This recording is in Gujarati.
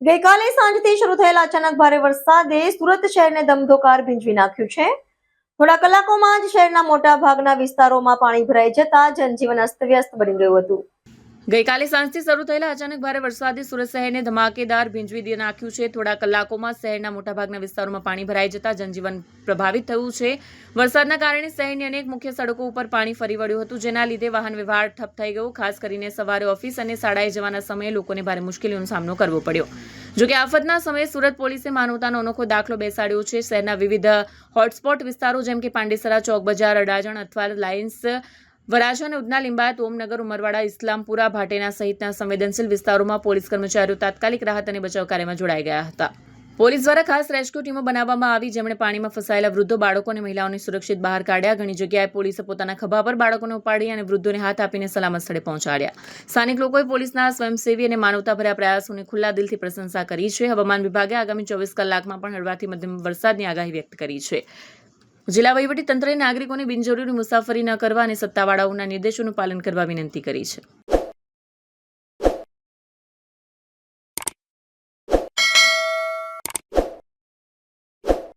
ગઈકાલે સાંજથી શરૂ થયેલા અચાનક ભારે વરસાદે સુરત શહેરને ધમધોકાર ભીંજવી નાખ્યું છે. થોડા કલાકોમાં જ શહેરના મોટા ભાગના વિસ્તારોમાં પાણી ભરાઈ જતા જનજીવન અસ્તવ્યસ્ત બની ગયું હતું. ગઈકાલે સાંજથી શરૂ થયેલા અચાનક ભારે વરસાદે સુરત શહેરને ધમાકેદાર ભીંજવી નાખ્યું છે. થોડા કલાકોમાં શહેરના મોટાભાગના વિસ્તારોમાં પાણી ભરાઈ જતા જનજીવન પ્રભાવિત થયું છે. વરસાદના કારણે શહેરની અનેક મુખ્ય સડકો ઉપર પાણી ફરી વળ્યું હતું, જેના લીધે વાહન વ્યવહાર ઠપ થઈ ગયો. ખાસ કરીને સવારે ઓફિસ અને શાળાએ જવાના સમયે લોકોને ભારે મુશ્કેલીઓનો સામનો કરવો પડ્યો. જોકે આફતના સમયે સુરત પોલીસે માનવતાનો અનોખો દાખલો બેસાડ્યો છે. શહેરના વિવિધ હોટસ્પોટ વિસ્તારો જેમ કે પાંડેસરા, ચોક બજાર, અડાજણ અથવા લાયન્સ, વરાછા અને ઉધના, લિંબાયત, ઓમનગર, ઉમરવાડા, ઇસ્લામપુરા, ભાટેના સહિતના સંવેદનશીલ વિસ્તારોમાં પોલીસ કર્મચારીઓ તાત્કાલિક રાહત અને બચાવ કાર્યમાં જોડાઈ ગયા હતા. પોલીસ દ્વારા ખાસ રેસ્ક્યુ ટીમો બનાવવામાં આવી, જેમણે પાણીમાં ફસાયેલા વૃદ્ધો, બાળકો અને મહિલાઓને સુરક્ષિત બહાર કાઢ્યા. ઘણી જગ્યાએ પોલીસે પોતાના ખભા પર બાળકોને ઉપાડી અને વૃદ્ધોને હાથ આપીને સલામત સ્થળે પહોંચાડ્યા. સ્થાનિક લોકોએ પોલીસના સ્વયંસેવી અને માનવતાભર્યા પ્રયાસોની ખુલ્લા દિલથી પ્રશંસા કરી છે. હવામાન વિભાગે આગામી 24 કલાકમાં પણ હળવાથી મધ્યમ વરસાદની આગાહી વ્યક્ત કરી છે. જિલ્લા વહીવટીતંત્રએ નાગરિકોને બિનજરૂરી મુસાફરી ન કરવા અને સત્તાવાળાઓના નિર્દેશોનું પાલન કરવા વિનંતી કરી છે.